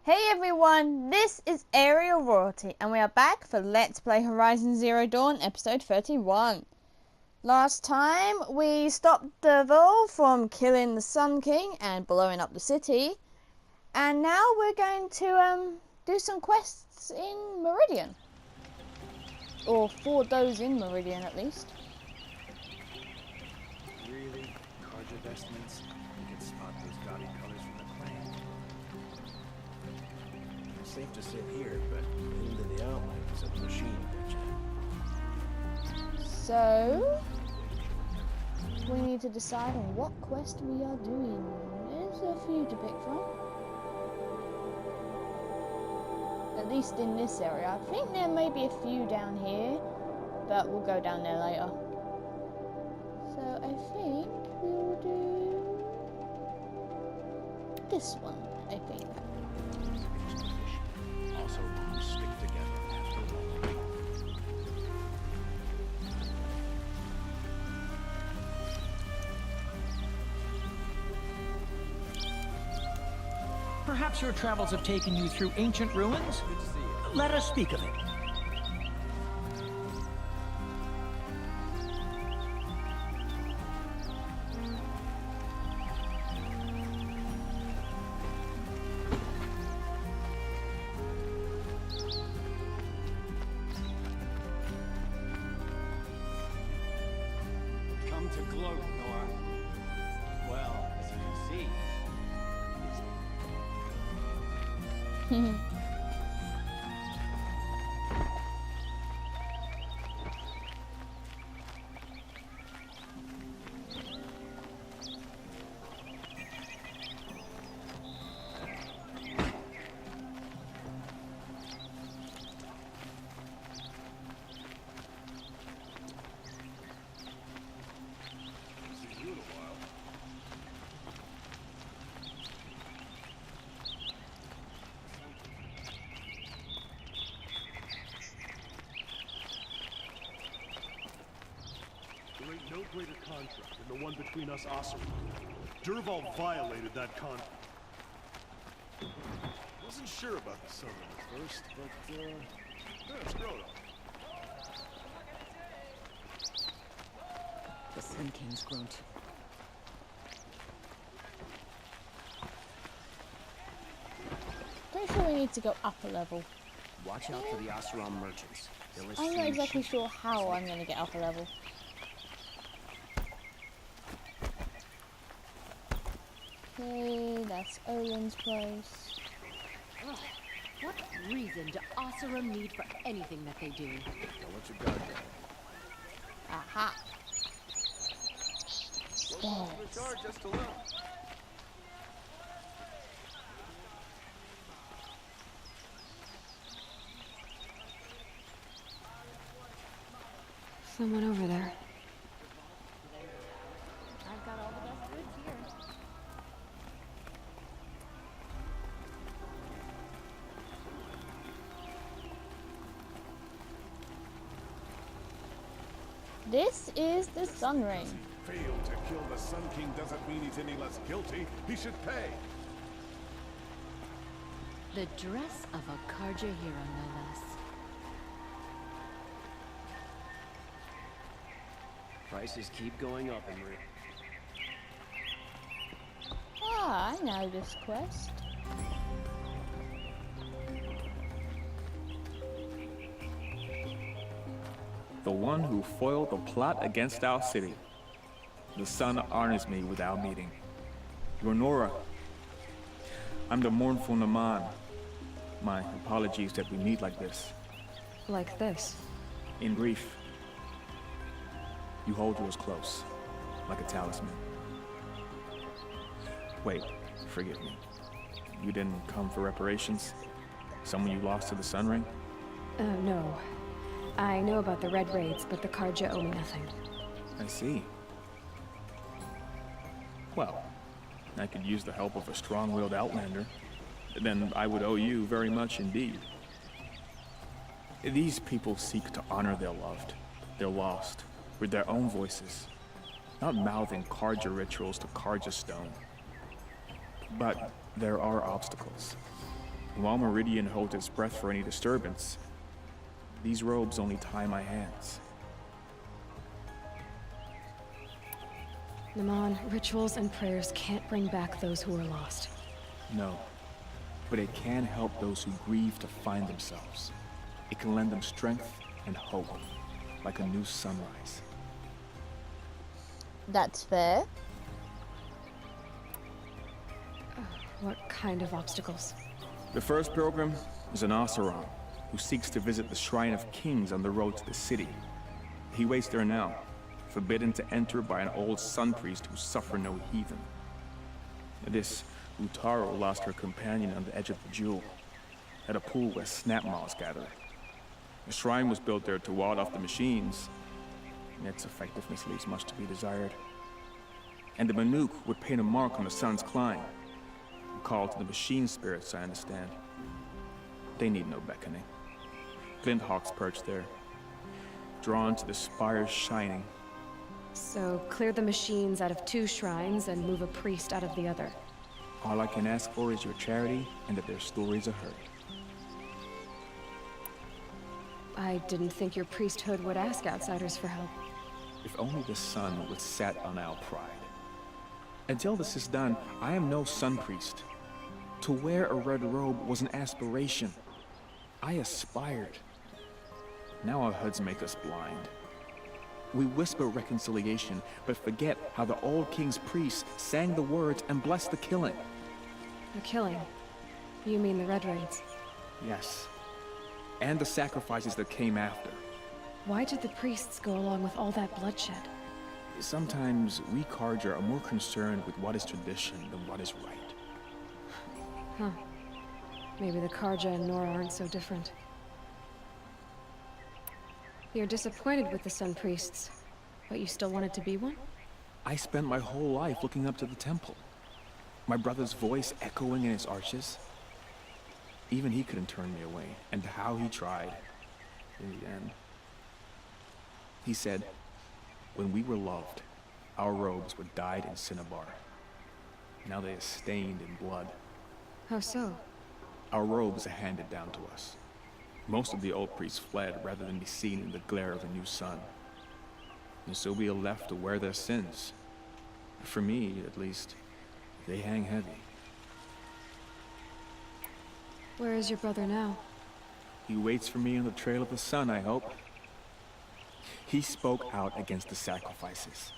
Hey everyone, this is Aerial Royalty and we are back for Let's Play Horizon Zero Dawn episode 31. Last time we stopped Derval from killing the Sun King and blowing up the city, and now we're going to do some quests in Meridian. Or for those in Meridian at least. Really? Carja vestments? You can spot those gaudy colors from the plane. Safe to sit here, but into the outlines of the machine picture. So we need to decide on what quest we are doing. There's a few to pick from. At least in this area. I think there may be a few down here, but we'll go down there later. So I think we will do this one, I think. Also, stick together after all. Perhaps your travels have taken you through ancient ruins? Good to see you. Let us speak of it. Come to gloat, Nora. Well, as you can see, see you in a while. There ain't no greater contract than the one between us Oseram. Derval violated that contract. Wasn't sure about the Sun at first, but, it's grown on. The Sun King's grown too. Pretty sure we need to go up a level. Watch out for the Oseram merchants. They'll I'm not exactly sure how I'm going to get up a level. Okay, that's Olin's place. Ugh, what reason do Oseram need for anything that they do? Don't let your guard down. Aha. The charge just to look. Someone over there. I've got all the best goods here. This is the Sun Ring. Failed to kill the Sun King doesn't mean he's any less guilty. He should pay. The dress of a Carja hero, no less. Prices keep going up in Meridian. Ah, I know this quest. The one who foiled the plot against our city. The sun honors me with our meeting. You're Nora. I'm the mournful Naman. My apologies that we meet like this. Like this. In brief, you hold yours close, like a talisman. Wait, forgive me. You didn't come for reparations? Someone you lost to the Sun Ring? No. I know about the Red Raids, but the Carja owe me nothing. I see. Well, I could use the help of a strong-willed outlander. Then I would owe you very much indeed. These people seek to honor their loved, their lost, with their own voices, not mouthing Carja rituals to Carja stone. But there are obstacles. While Meridian holds its breath for any disturbance, these robes only tie my hands. Naman, rituals and prayers can't bring back those who are lost. No, but it can help those who grieve to find themselves. It can lend them strength and hope, like a new sunrise. That's fair. What kind of obstacles? The first pilgrim is an Oseram who seeks to visit the Shrine of Kings on the road to the city. He waits there now, forbidden to enter by an old sun priest who suffer no heathen. This Utaro lost her companion on the edge of the jewel, at a pool where snap moths gather. The shrine was built there to ward off the machines, and its effectiveness leaves much to be desired. And the Manuk would paint a mark on the sun's climb, a call to the machine spirits, I understand. They need no beckoning. Glint hawks perch there, drawn to the spires shining. So, clear the machines out of 2 shrines and move a priest out of the other. All I can ask for is your charity and that their stories are heard. I didn't think your priesthood would ask outsiders for help. If only the sun would set on our pride. Until this is done, I am no sun priest. To wear a red robe was an aspiration. I aspired. Now our hoods make us blind. We whisper reconciliation, but forget how the old king's priests sang the words and blessed the killing. The killing? You mean the Red Raids? Yes. And the sacrifices that came after. Why did the priests go along with all that bloodshed? Sometimes we Karja are more concerned with what is tradition than what is right. Huh. Maybe the Karja and Nora aren't so different. You're disappointed with the Sun Priests, but you still wanted to be one? I spent my whole life looking up to the temple. My brother's voice echoing in its arches. Even he couldn't turn me away, and how he tried, in the end. He said, when we were loved, our robes were dyed in cinnabar. Now they are stained in blood. How so? Our robes are handed down to us. Most of the old priests fled rather than be seen in the glare of a new sun. And so we are left to wear their sins. For me, at least, they hang heavy. Where is your brother now? He waits for me on the trail of the sun, I hope. He spoke out against the sacrifices.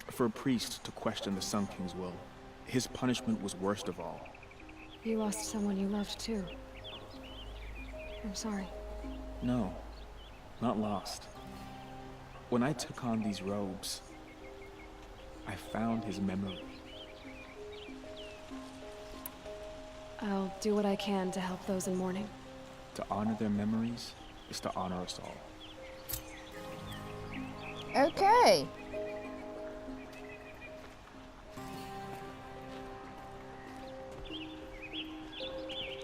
For a priest to question the Sun King's will, his punishment was worst of all. You lost someone you loved too. I'm sorry. No, not lost. When I took on these robes, I found his memory. I'll do what I can to help those in mourning. To honor their memories is to honor us all. Okay.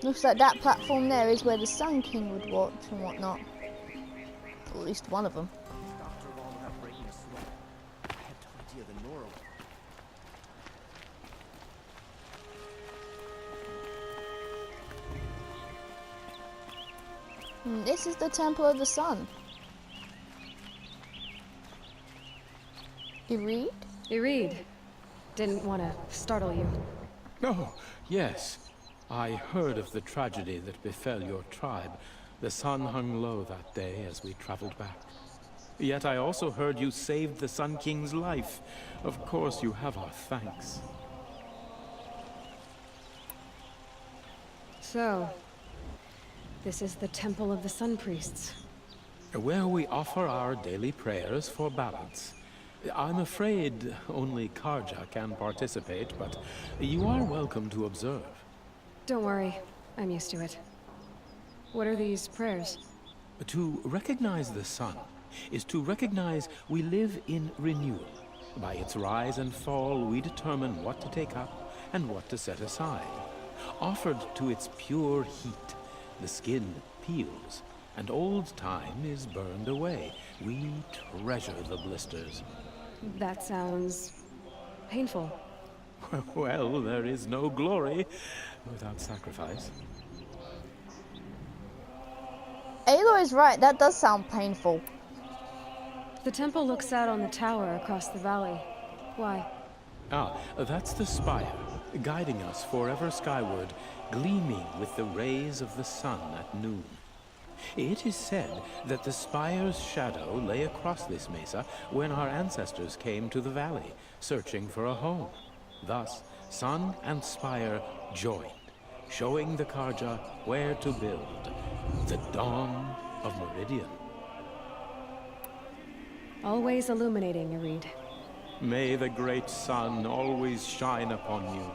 Looks like that platform there is where the Sun King would watch and whatnot. At least one of them. Stop Derval without breaking a sweat. I had no idea the Nora. This is the Temple of the Sun. You read? You read. Didn't want to startle you. Oh, yes. I heard of the tragedy that befell your tribe. The sun hung low that day as we traveled back. Yet I also heard you saved the Sun King's life. Of course you have our thanks. So, this is the Temple of the Sun Priests. Where we offer our daily prayers for balance. I'm afraid only Karja can participate, but you are welcome to observe. Don't worry, I'm used to it. What are these prayers? To recognize the sun is to recognize we live in renewal. By its rise and fall, we determine what to take up and what to set aside. Offered to its pure heat, the skin peels, and old time is burned away. We treasure the blisters. That sounds painful. Well, there is no glory without sacrifice. Aloy's right, that does sound painful. The temple looks out on the tower across the valley. Why? Ah, that's the spire, guiding us forever skyward, gleaming with the rays of the sun at noon. It is said that the spire's shadow lay across this mesa when our ancestors came to the valley, searching for a home. Thus, sun and spire joined, showing the Karja where to build. The dawn of Meridian. Always illuminating, Arid. May the great sun always shine upon you.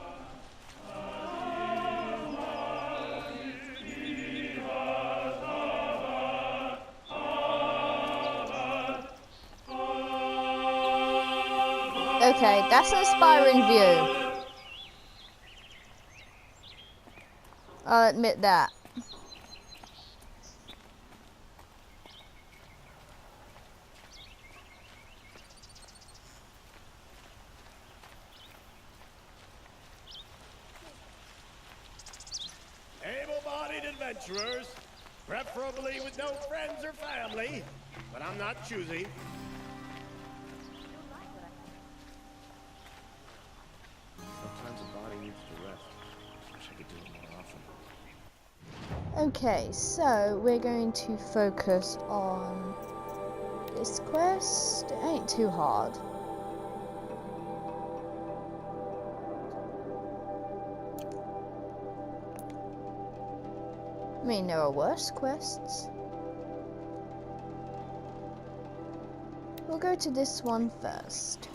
Okay, that's an inspiring view. I'll admit that. Able-bodied adventurers, preferably with no friends or family, but I'm not choosy. Sometimes a body needs to rest. Wish I could do it more often. Okay, so we're going to focus on this quest. It ain't too hard. I mean, there are worse quests. We'll go to this one first.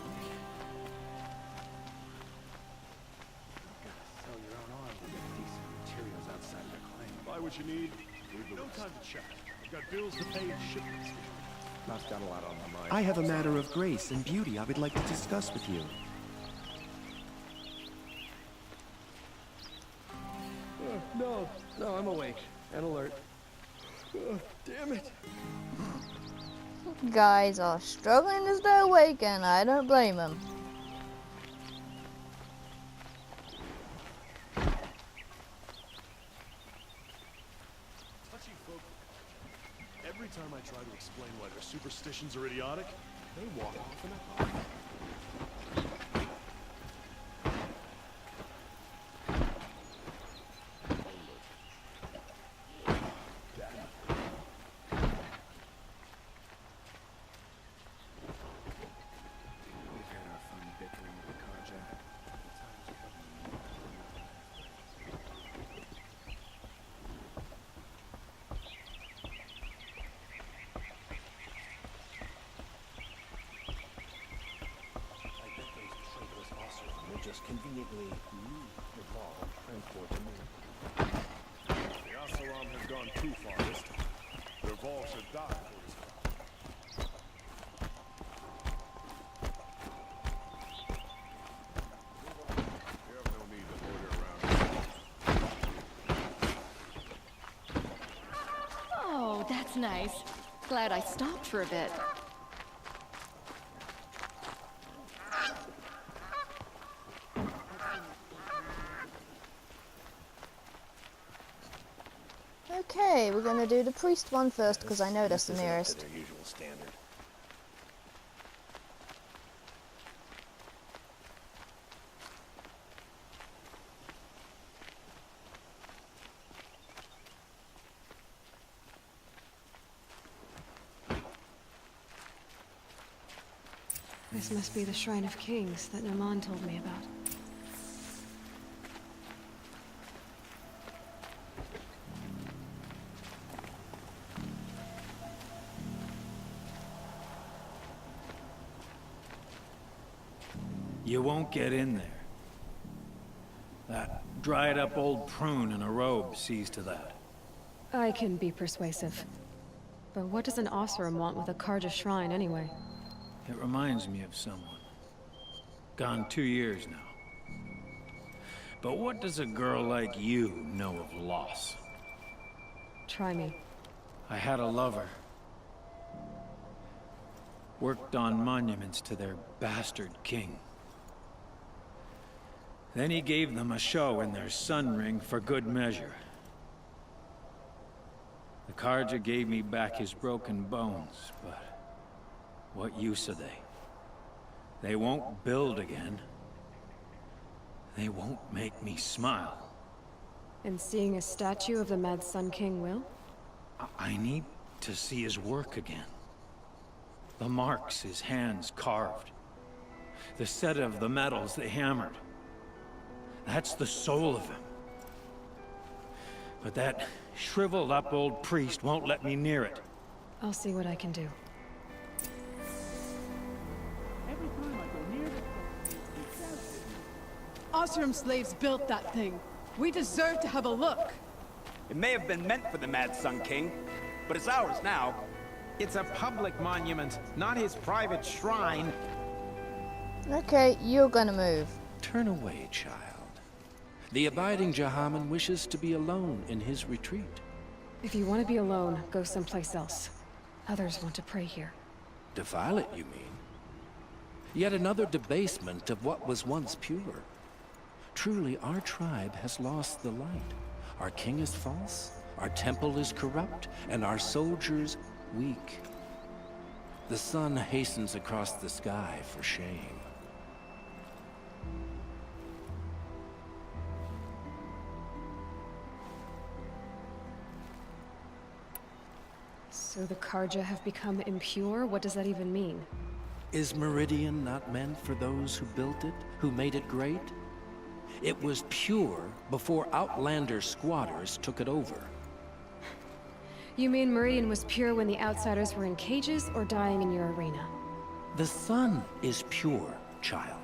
Sell your own arms to get decent materials outside of the claim. Buy what you need. No time to chat. I've got bills to pay and shipments. I've got a lot on my mind. I have a matter of grace and beauty I would like to discuss with you. No, I'm awake and alert. Damn it. Guys are struggling to stay awake, and I don't blame them. Touchy folk. Every time I try to explain why their superstitions are idiotic, they walk off in a huff. We've had our fun bickering with the Karja. I bet those traitorous officers will just conveniently move the law and transport them in. The Asalam have gone too far this time. Their Vol should die for this crime. We have no need to loiter around. Oh, that's nice. Glad I stopped for a bit. Okay, we're gonna do the priest one first because I know that's the This isn't up nearest. to their usual standard. This must be the Shrine of Kings that Naman told me about. You won't get in there. That dried up old prune in a robe sees to that. I can be persuasive. But what does an Oseram want with a Karja shrine anyway? It reminds me of someone. Gone 2 years now. But what does a girl like you know of loss? Try me. I had a lover. Worked on monuments to their bastard king. Then he gave them a show in their sun ring for good measure. The Carja gave me back his broken bones, but what use are they? They won't build again. They won't make me smile. And seeing a statue of the Mad Sun King will? I need to see his work again. The marks his hands carved. The set of the metals they hammered. That's the soul of him. But that shriveled up old priest won't let me near it. I'll see what I can do. Oseram slaves built that thing. We deserve to have a look. It may have been meant for the Mad Sun King, but it's ours now. It's a public monument, not his private shrine. Okay, you're gonna move. Turn away, child. The abiding Jahaman wishes to be alone in his retreat. If you want to be alone, go someplace else. Others want to pray here. Defile it, you mean? Yet another debasement of what was once pure. Truly, our tribe has lost the light. Our king is false, our temple is corrupt, and our soldiers weak. The sun hastens across the sky for shame. So the Carja have become impure? What does that even mean? Is Meridian not meant for those who built it, who made it great? It was pure before outlander squatters took it over. You mean Meridian was pure when the outsiders were in cages or dying in your arena? The sun is pure, child.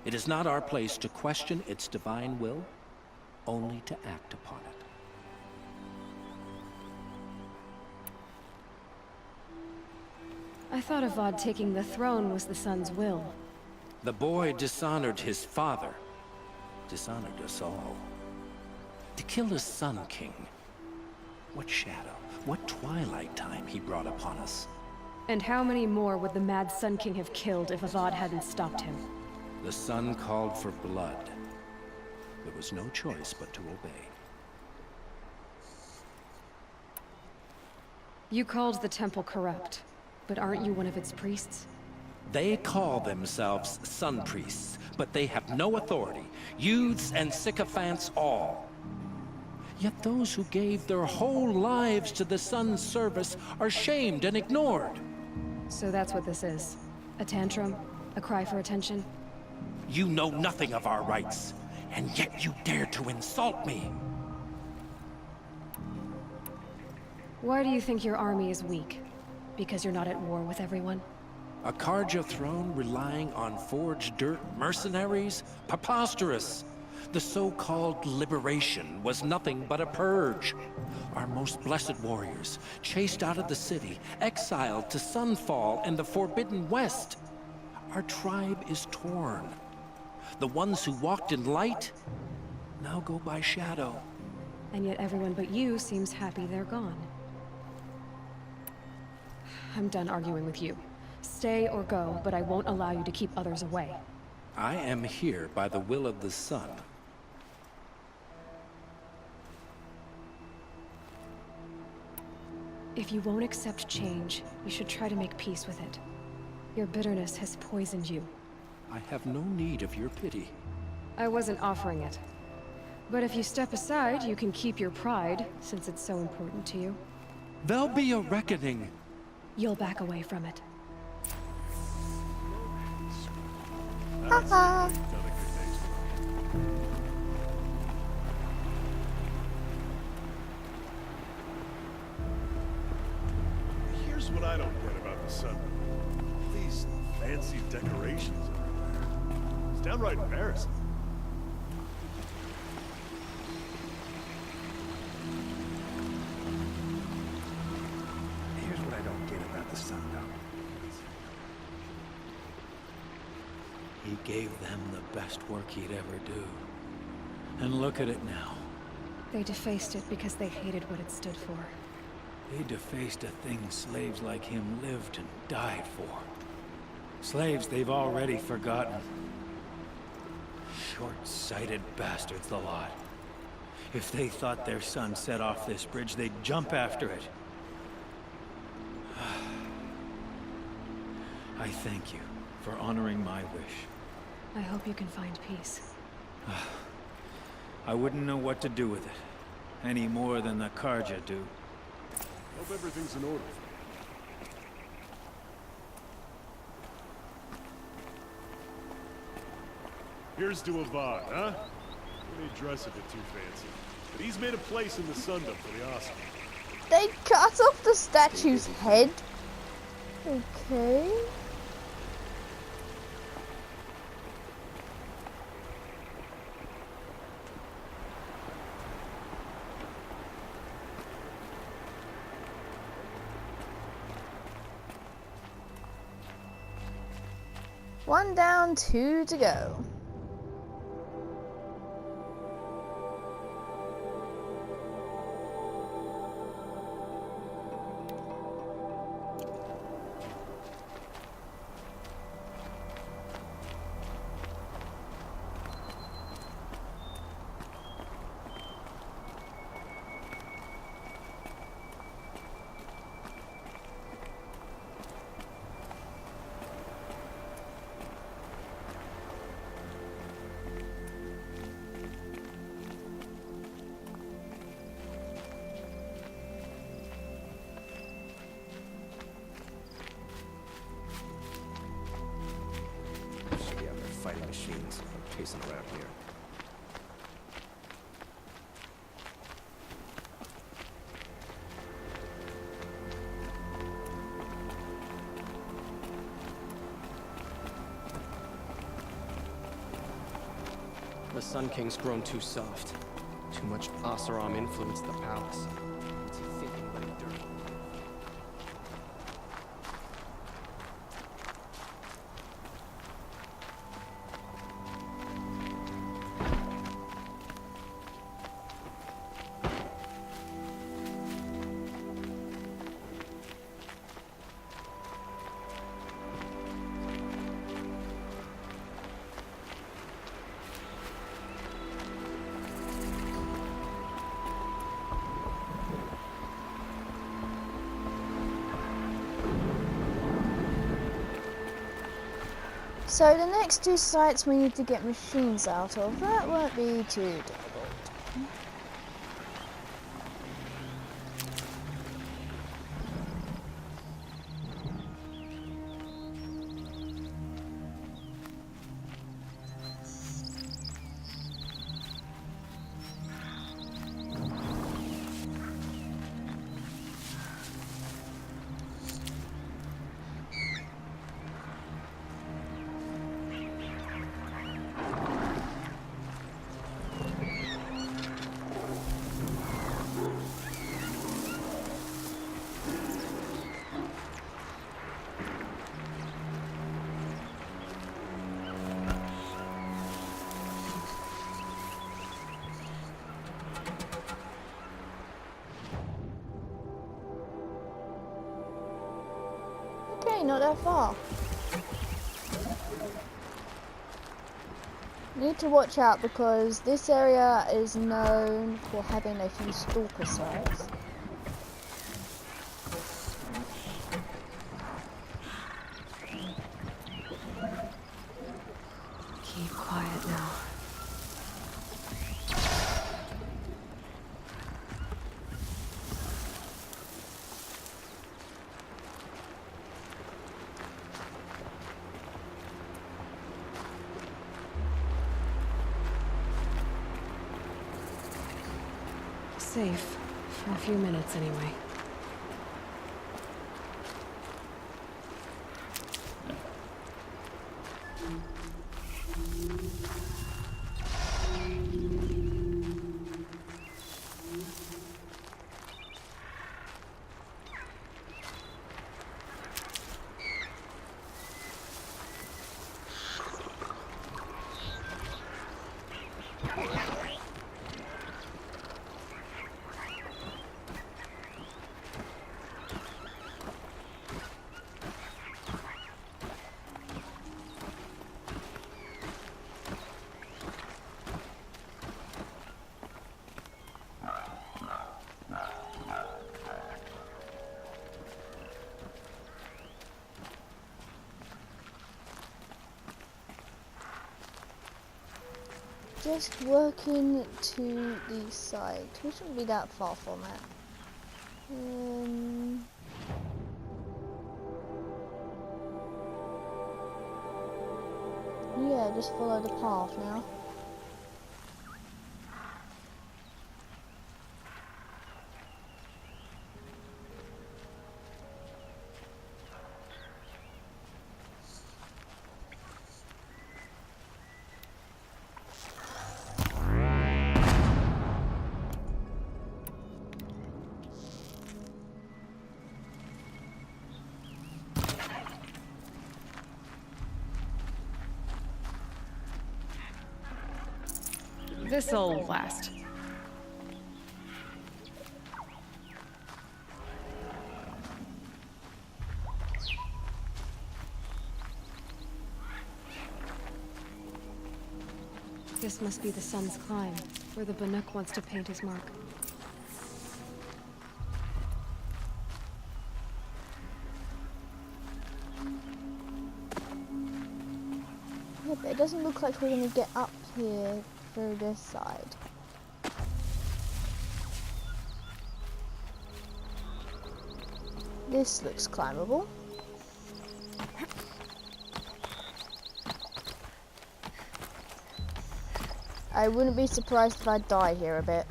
It is not our place to question its divine will, only to act upon it. I thought Avad taking the throne was the sun's will. The boy dishonored his father, dishonored us all. To kill the Sun King, what shadow, what twilight time he brought upon us. And how many more would the Mad Sun King have killed if Avad hadn't stopped him? The sun called for blood. There was no choice but to obey. You called the temple corrupt, but aren't you one of its priests? They call themselves sun priests, but they have no authority. Youths and sycophants all. Yet those who gave their whole lives to the sun's service are shamed and ignored. So that's what this is. A tantrum? A cry for attention? You know nothing of our rights, and yet you dare to insult me. Why do you think your army is weak? Because you're not at war with everyone? A Carja throne relying on forged dirt mercenaries? Preposterous! The so-called liberation was nothing but a purge. Our most blessed warriors, chased out of the city, exiled to Sunfall and the Forbidden West. Our tribe is torn. The ones who walked in light now go by shadow. And yet everyone but you seems happy they're gone. I'm done arguing with you. Stay or go, but I won't allow you to keep others away. I am here by the will of the sun. If you won't accept change, you should try to make peace with it. Your bitterness has poisoned you. I have no need of your pity. I wasn't offering it. But if you step aside, you can keep your pride, since it's so important to you. There'll be a reckoning. You'll back away from it. Haha. Here's what I don't get about the sun. All these fancy decorations everywhere. It's downright embarrassing. Here's what I don't get about the sun, though. He gave them the best work he'd ever do. And look at it now. They defaced it because they hated what it stood for. They defaced a thing slaves like him lived and died for. Slaves they've already forgotten. Short-sighted bastards, the lot. If they thought their son set off this bridge, they'd jump after it. I thank you for honoring my wish. I hope you can find peace. I wouldn't know what to do with it, any more than the Karja do. Hope everything's in order. Here's to Avad, huh? He may dress a bit too fancy, but he's made a place in the Sundom for the Oscar. They cut off the statue's head? Okay. One down, two to go. Should be out there fighting machines, or chasing around here. The Sun King's grown too soft. Too much Oseram influenced the palace. What's he thinking letting dirt? So the next two sites we need to get machines out of. That won't be too difficult. Okay, not that far. Need to watch out because this area is known for having a few stalker sites. Keep quiet now. Safe. For a few minutes, anyway. just working to the side. We shouldn't be that far from it. Yeah, just follow the path now. This'll last. This must be the sun's climb, where the Banuk wants to paint his mark. Yeah, but it doesn't look like we're going to get up here through this side. This looks climbable. I wouldn't be surprised if I die here a bit.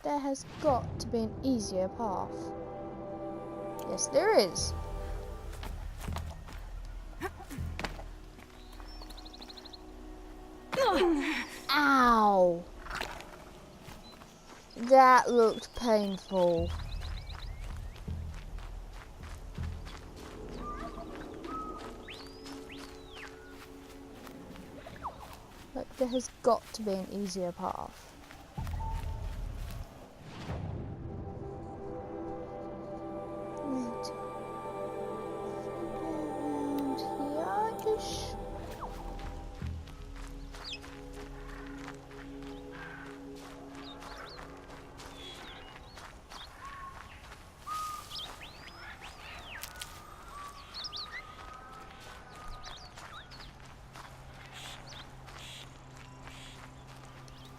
There has got to be an easier path. Yes, there is. Ow! That looked painful. Like, there has got to be an easier path. Right. Around here-ish.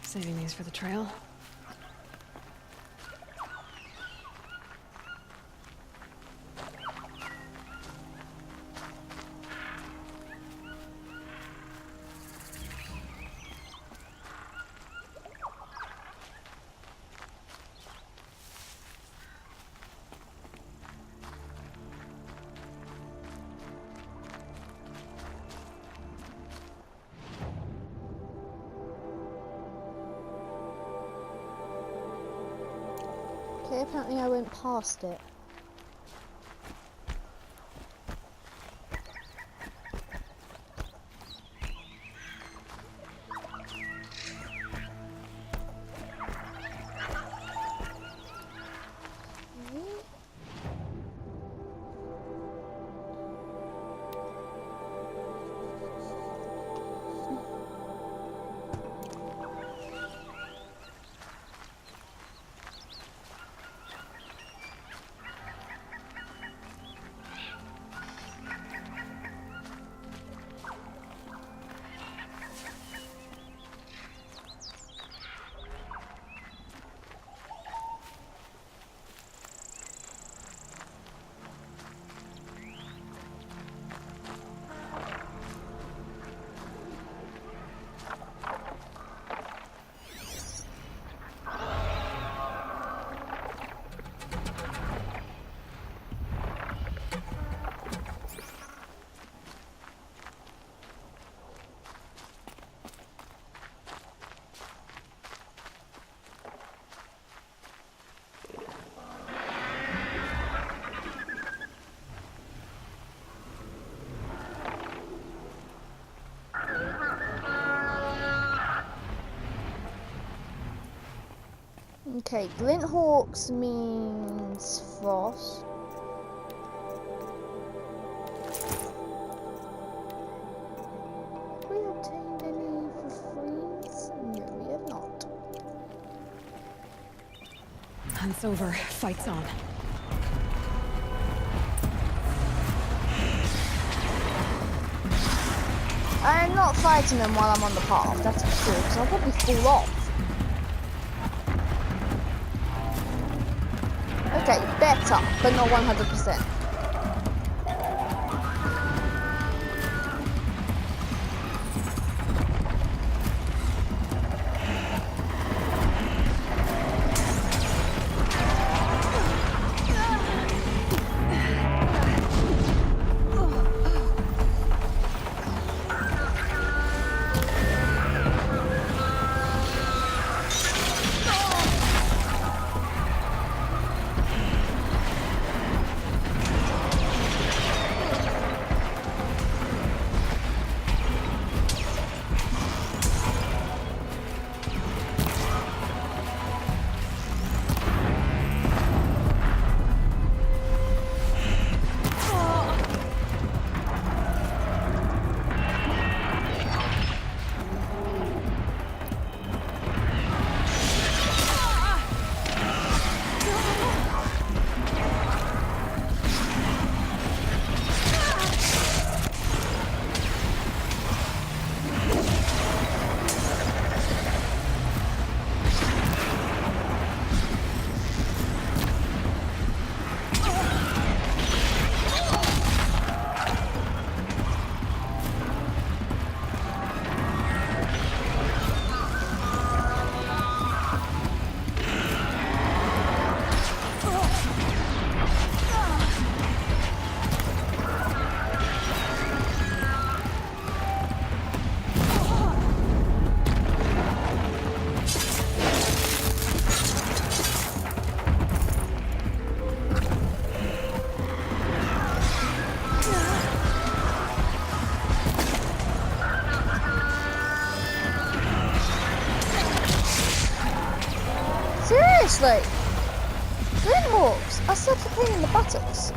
Saving these for the trail. Okay, apparently I went past it. Okay, glint hawks means frost. Have we obtained any for freeze? No, we have not. Hunt's over. Fight's on. I'm not fighting them while I'm on the path, that's for sure, because I'll probably fall off. Okay, better, but not 100%. Seriously! Grimhawks are such a pain in the buttocks.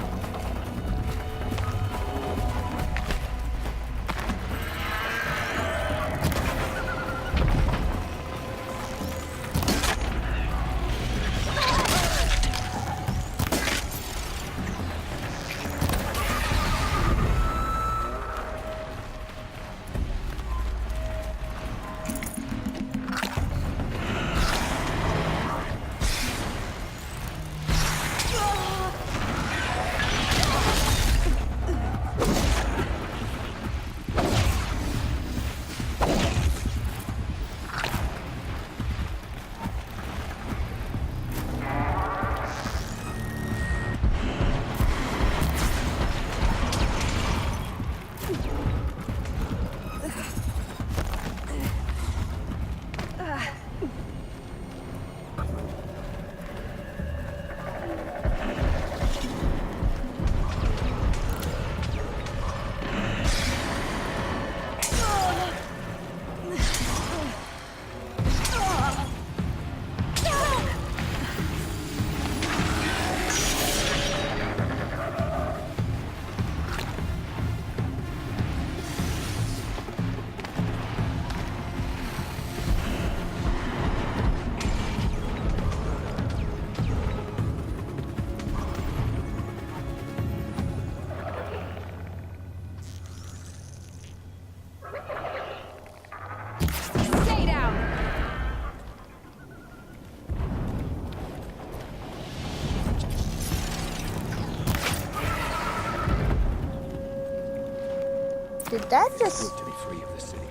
Did that just Good to be free of the city.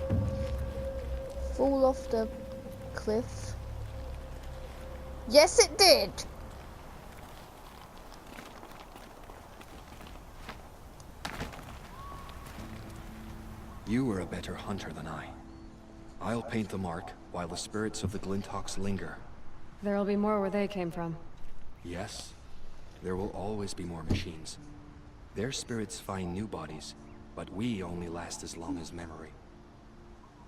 fall off the cliff? Yes, it did. You were a better hunter than I. I'll paint the mark while the spirits of the Glinthawks linger. There'll be more where they came from. Yes, there will always be more machines. Their spirits find new bodies, but we only last as long as memory.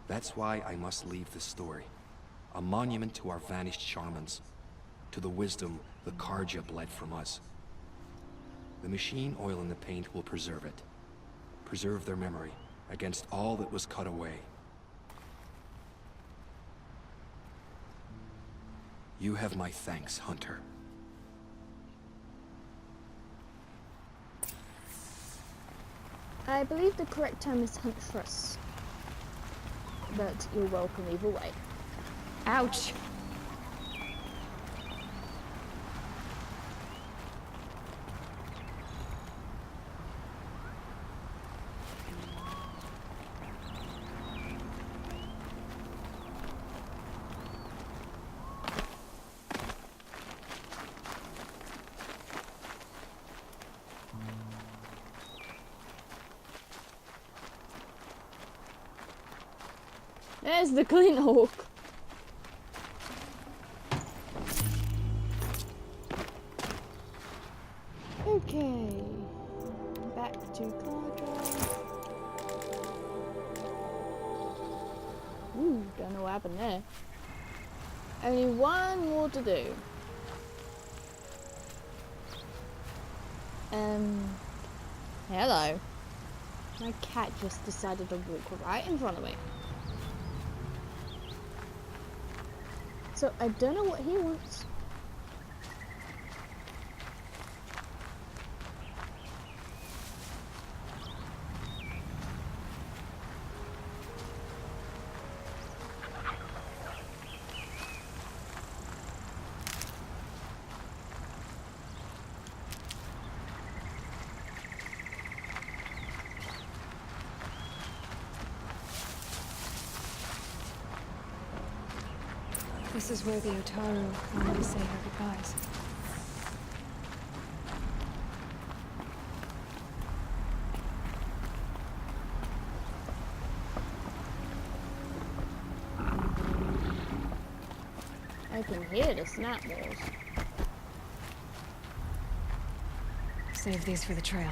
That's why I must leave this story. A monument to our vanished shamans, to the wisdom the Karja bled from us. The machine oil in the paint will preserve it. Preserve their memory against all that was cut away. You have my thanks, Hunter. I believe the correct term is huntress. but you're welcome either way. Ouch. There's the Glint Hawk. Okay, back to car drive. Ooh, don't know what happened there. Only one more to do. Hello. My cat just decided to walk right in front of me. So I don't know what he wants. This is where the Otaru normally say their goodbyes. I can hear the snap walls. Save these for the trail.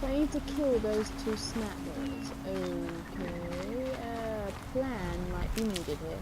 So I need to kill those two snap balls. Okay, a plan might be needed here.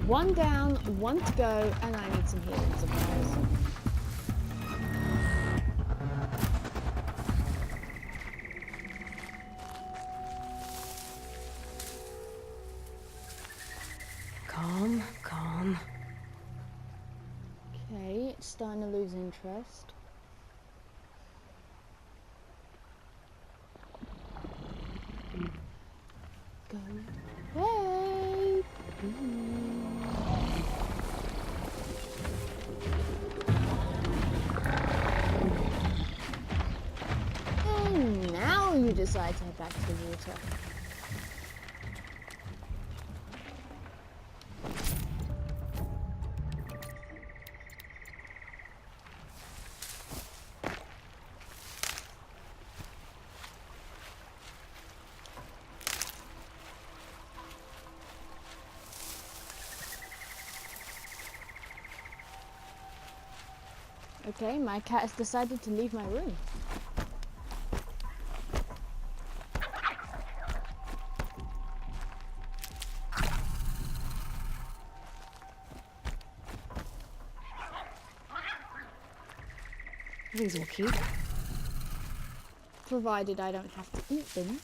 One down, one to go, and I need some healing supplies. Calm, calm. Okay, it's starting to lose interest. Go. Hey! decide to head back to the water. Okay, my cat has decided to leave my room. These will keep. Provided I don't have to eat them.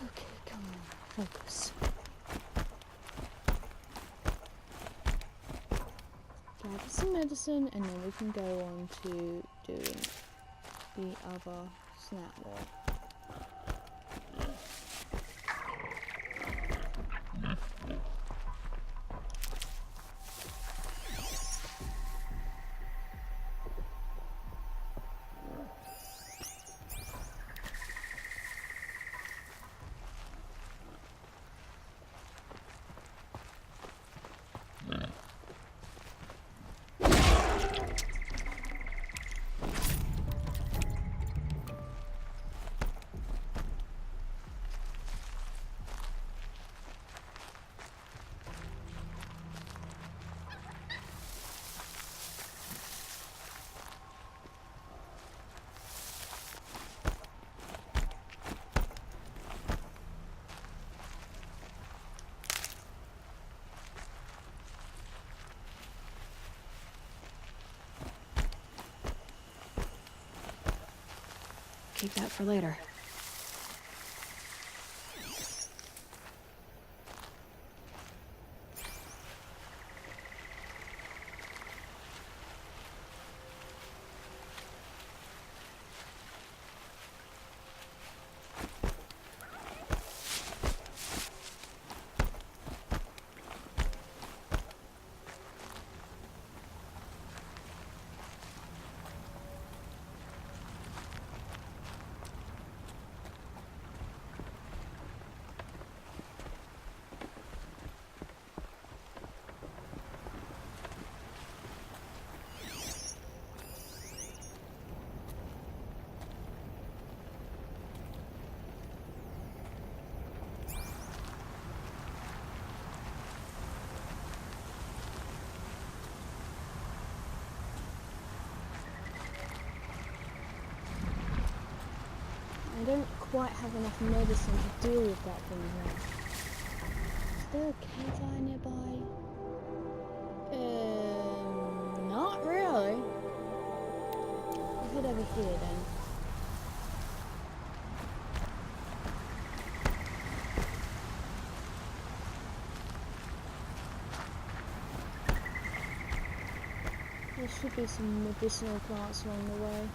Okay, come on, focus. Gather some medicine and then we can go on to doing the other snap wall. Keep that for later. I don't quite have enough medicine to deal with that thing yet. Is there a campfire nearby? Not really. I'll head over here then. There should be some medicinal plants along the way.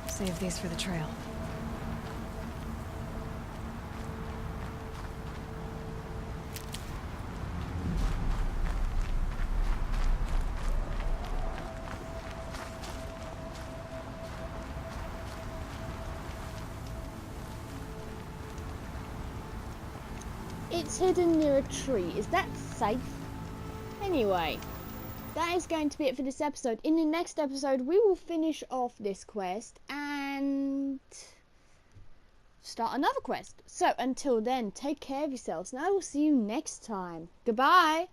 Save these for the trail. It's hidden near a tree. Is that safe? Anyway, that is going to be it for this episode. In the next episode, we will finish off this quest and start another quest. So until then, take care of yourselves, and I will see you next time. Goodbye!